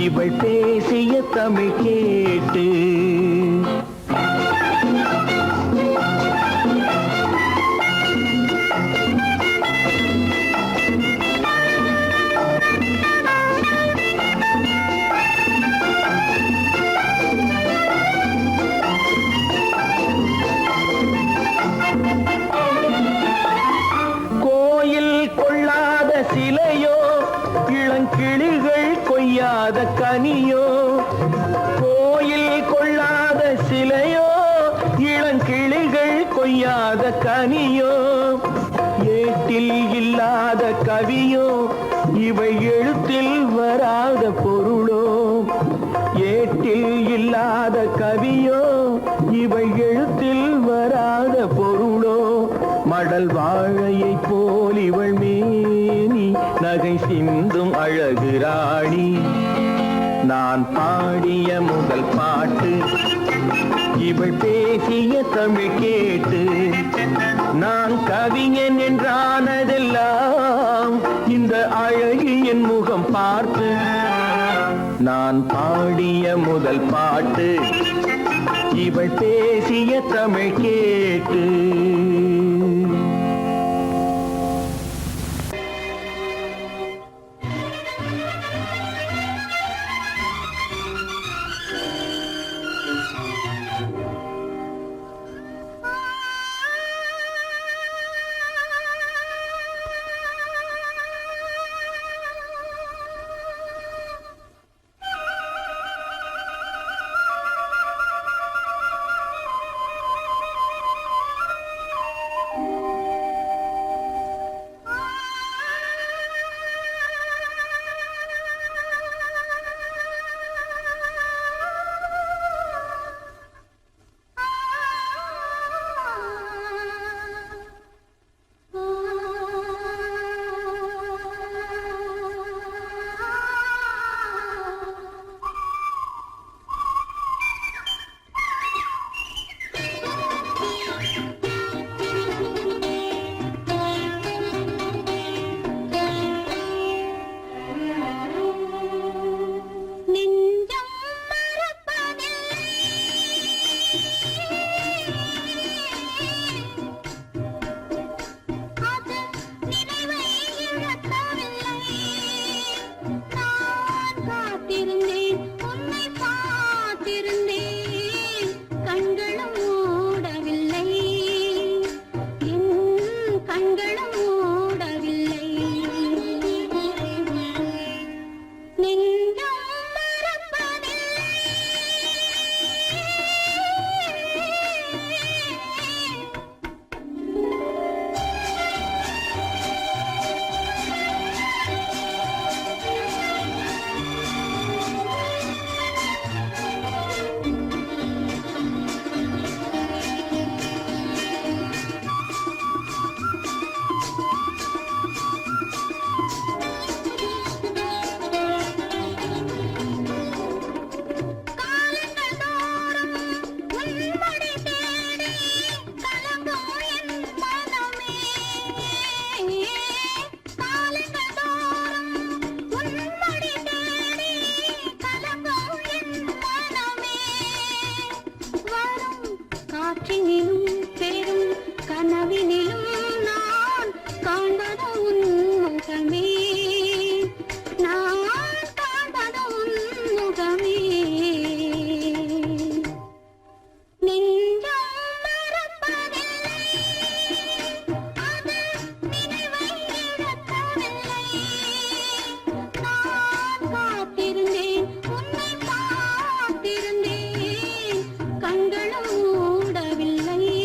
இவள் பேசிய தமிழ் கேட்டு. சிலையோ இளங்கிளிகள் கொய்யாத கனியோ. கோயில் கனியோ ஏட்டில் இல்லாத கவியோ இவை எழுத்தில் வராத பொருளோ ஏட்டில் இல்லாத கவியோ இவை எழுத்தில் வராத பொருளோ மடல் வாழையை போல் இவள் மேனி நகை சிந்தும் அழகு ராணி நான் பாடிய முதல் பாட்டு இவள் பேசிய தமிழ் கேட்டு நான் கவிஞன் என்றானதெல்லாம் இந்த அழகியின் முகம் பார்த்து நான் பாடிய முதல் பாட்டு இவள் பேசிய தமிழ் கேட்டு கண்களும் மூடவில்லை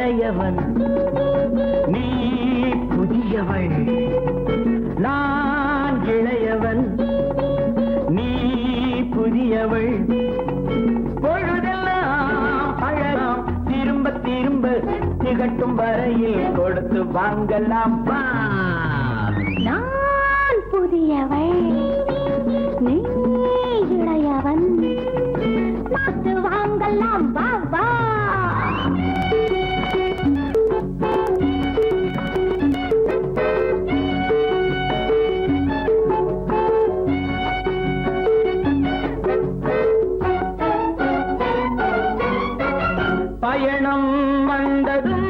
இளையவன் நீ புதியவள் நான் இளையவன் நீ புதியவள் பொழுதெல்லாம் அழகாம் திரும்ப திரும்ப திகட்டும் வரையில் கொடுத்து வாங்கலாம் வா நான் புதியவள் நீ இளையவன் பார்த்து வாங்கலாம் வா வா பயணம் வந்ததும்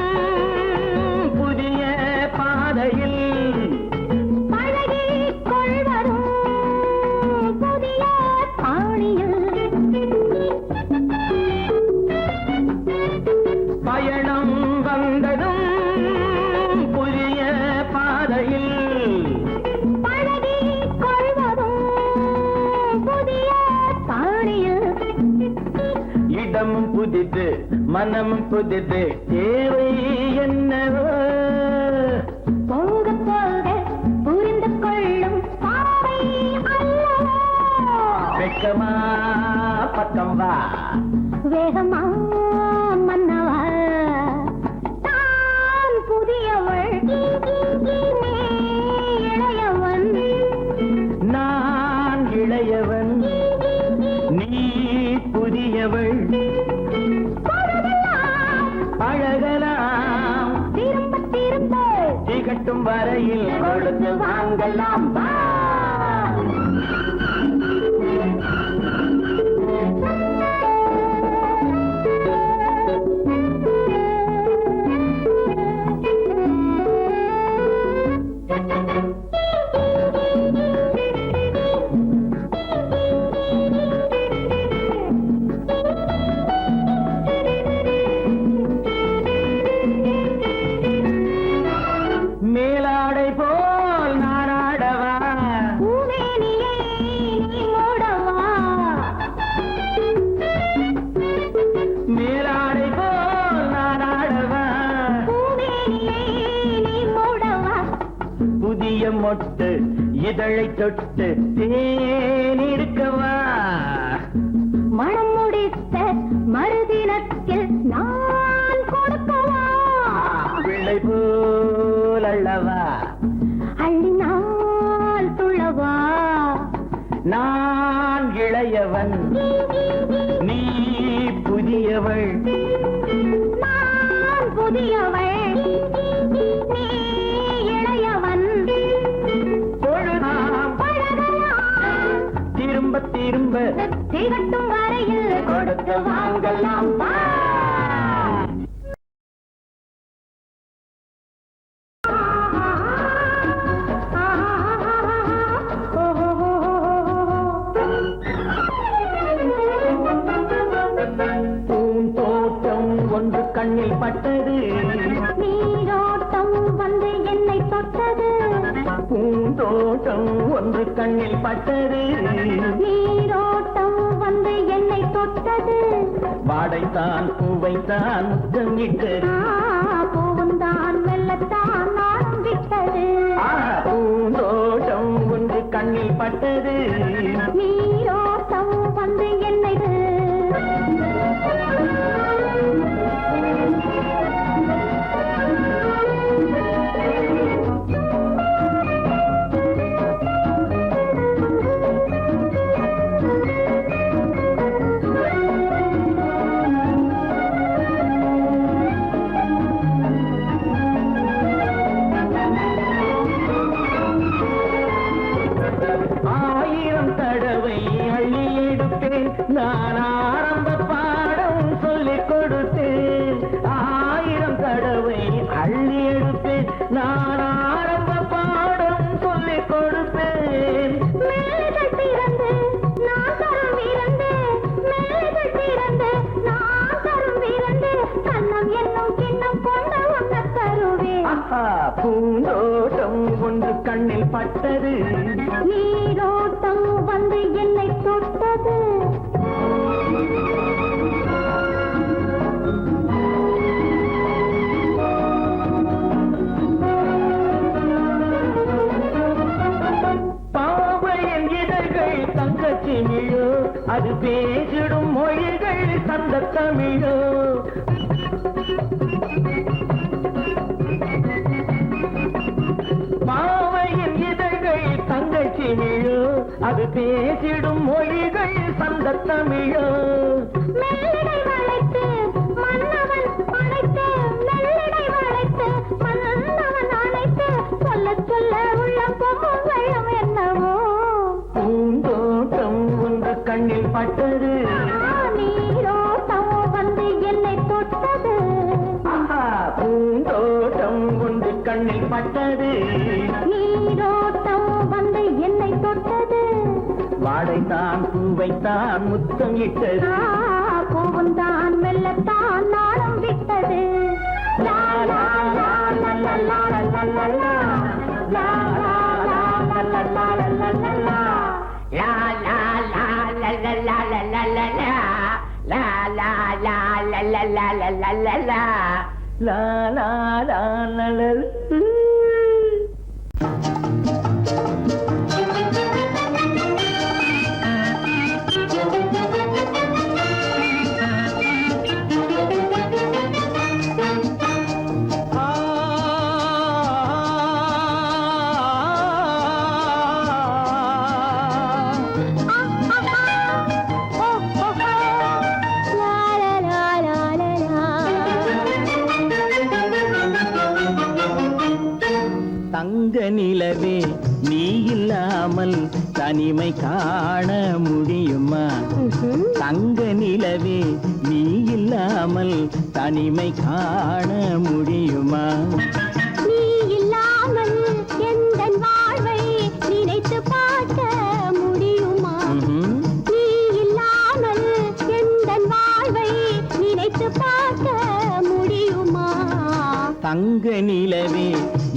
புதிய பாதையில் பழகிக் கொள்வதும் புதிய பாணியில் பயணம் வந்ததும் புதிய பாதையில் பழகிக் கொள்வதும் புதிய பாணியில் இடமும் புதிது மனமும் புதிது தேவை என்னவோ போக போக புரிந்து கொள்ளும் பாவை அல்லவோ வெக்கமா பக்கம் வா வேகமா மன்னவா தான் புதியவள் நீ இளையவன் நான் இளையவன் நீ புதியவள் அழகலாம் திரும்ப திரும்ப திகட்டும் வரையில் கொடுத்து வாங்கலாம் வா மேலாடை போல் நானாடவா பூமேனியை நீ மூடவா மேலாடை போல் நானாடவா பூமேனியை நீ மூடவா புதிய மொட்டு இதழை தொட்டு தேனிருக்கவா மனம் முடித்த மறுதினத்தில் நான் கொடுக்கவா பிள்ளை போல் அல்லவா அள்ளினால் துள்ளவா நான் இளையவன் நீ புதியவள் நான் புதியவள் நீ இளையவன் பொழுதாம் பழகலாம் திரும்ப திரும்ப திகட்டும் வரையில் கொடுத்து வாங்கலாம் வா பூந்தோட்டம் ஒன்று கண்ணில் பட்டது நீரோட்டம் வந்து என்னை தொட்டது பூந்தோட்டம் ஒன்று கண்ணில் பட்டது நீரோட்டம் வந்து என்னை தொட்டது வாடைத்தான் பூவைத்தான் முத்தமிட்டது பூவுந்தான் மெல்லத்தான் நானும் விட்டது பூந்தோட்டம் ஒன்று கண்ணில் பட்டது நீரோட்டம் வந்து என்னை ஆயிரம் தடவை அள்ளி எடுப்பேன் நான் ஆரம்ப பாடம் சொல்லிக் கொடுத்தேன் ஆயிரம் தடவை அள்ளி எடுப்பேன் நான் ஆரம்ப பாடம் சொல்லிக் கொடுப்பேன் மேலைகள் திறந்து நான் தரும் விருந்து மேலைகள் திறந்து நான் தரும் விருந்து கண்ணம் என்னும் கிண்ணம் கொண்டு உன்ன தருவேன் பூந்தோட்டம் ஒன்று கண்ணில் பட்டது நீரோட்டம் வந்து என்னை தொட்டது தங்கச்சி மிழோ அது பேசிடும் மொழிகள் தந்த தமிழோ பாவையின் இதழ்கள் தங்கச்சி மிழோ அது பேசிடும் மொழிகள் தந்த தமிழோ மெல்லிடை வளைத்து மன்னவன் அணைத்து மெல்லிடை வளைத்து மன்னவன் அணைத்து சொல்ல சொல்ல உள்ளம் பொங்கும் வெள்ளம் என்னவோ பூந்தோட்டம் ஒன்று கண்ணில் பட்டது நீரோட்டம் வந்து என்னை தொட்டது பூந்தோட்டம் ஒன்று கண்ணில் பட்டது நீரோட்டம் வந்து என்னை தொட்டது வாடைத்தான் பூவைத்தான் முத்தம் இட்டது பூவுந்தான் மெல்லத்தான் நாளம் விட்டது லா லா லா லா லா லா லா லா லா லா லா லா லா லா லா லா லா La la la la la la la la la la la la la la la la la la la la லா லா லா லா லா. தங்க நிலவே நீ இல்லாமல் தனிமை காண முடியுமா தங்க நிலவே நீ இல்லாமல் தனிமை காண முடியுமா நீ இல்லாமல் எந்தன் வாழ்வை நினைத்து பார்க்க முடியுமா நீ இல்லாமல் எந்தன் வாழ்வை நினைத்து பார்க்க முடியுமா தங்க நிலவே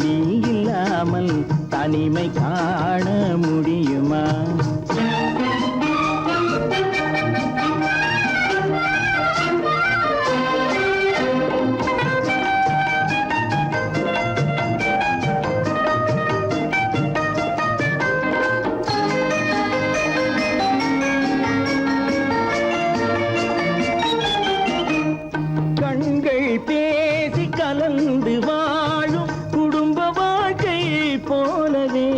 நீ இல்லாமல் தனிமை காண முடியுமா கண்கள் பேசி கலந்து வாழும் குடும்ப வாழ்க்கை போலவே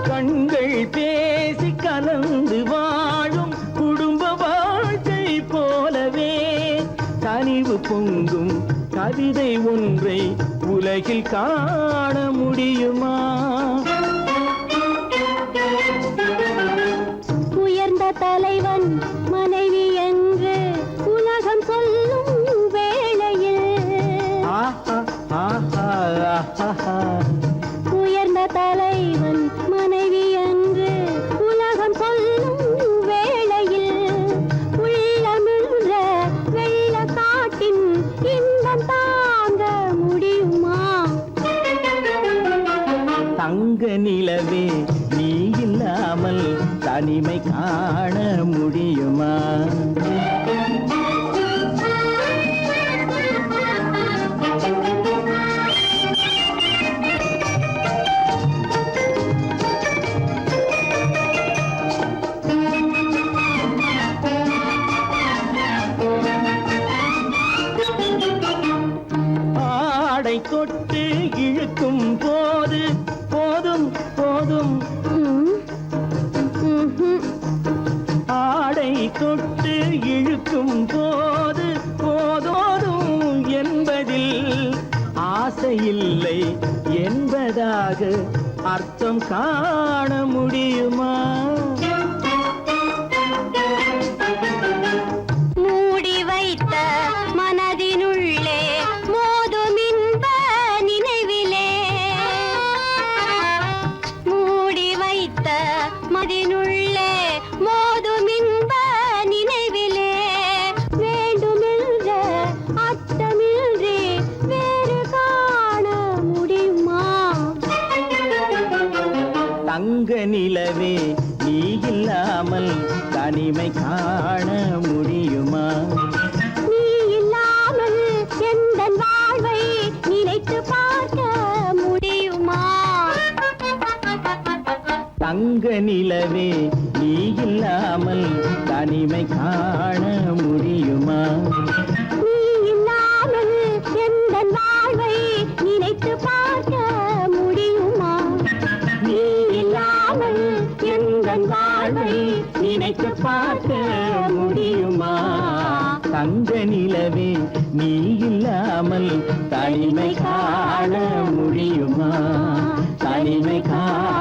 கண்கள் பேசி கலந்து வாழும் குடும்ப வாழ்க்கை போலவே கனிவு பொங்கும் கவிதை ஒன்றை உலகில் காண முடியுமா உயர்ந்த தலைவன் மனைவி என்று உலகம் சொல்லும் வேளையில் உயர்ந்த தலைவன் மனைவி என்று உலகம் சொல்லும் வேளையில் உள்ளமிழ்ற வெள்ள காட்டின் இன்பம் தாங்க முடியுமா தங்க நிலவே நீ இல்லாமல் தனிமை காண முடியுமா ஆடை தொட்டு இழுக்கும் போது போதும் போதும் ஆடை தொட்டு இழுக்கும் போது போதோதும் என்பதில் ஆசையில்லை என்பதாக அர்த்தம் காண முடியுமா மூடி வைத்த மனதினுள்ளே மோதும் இன்ப நினைவிலே மூடி வைத்த மனதினுள்ளே மோதும் இன்ப நினைவிலே வேண்டுமென்ற அர்த்தமின்றி வேறு காண முடியுமா தங்க நிலவே நீ இல்லாமல் தனிமை காண முடியுமா நீ இல்லாமல் எந்தன் வாழ்வை நினைத்து தங்க நிலவே நீ இல்லாமல் தனிமை காண முடியுமா? நீ இல்லாமல் எந்தன் வாழ்வை நினைத்து பார்க்க முடியுமா? நீ இல்லாமல் எந்தன் வாழ்வை நினைத்து பார்க்க முடியுமா? தங்க நிலவே நீ இல்லாமல் தனிமை காண முடியுமா? தனிமை காண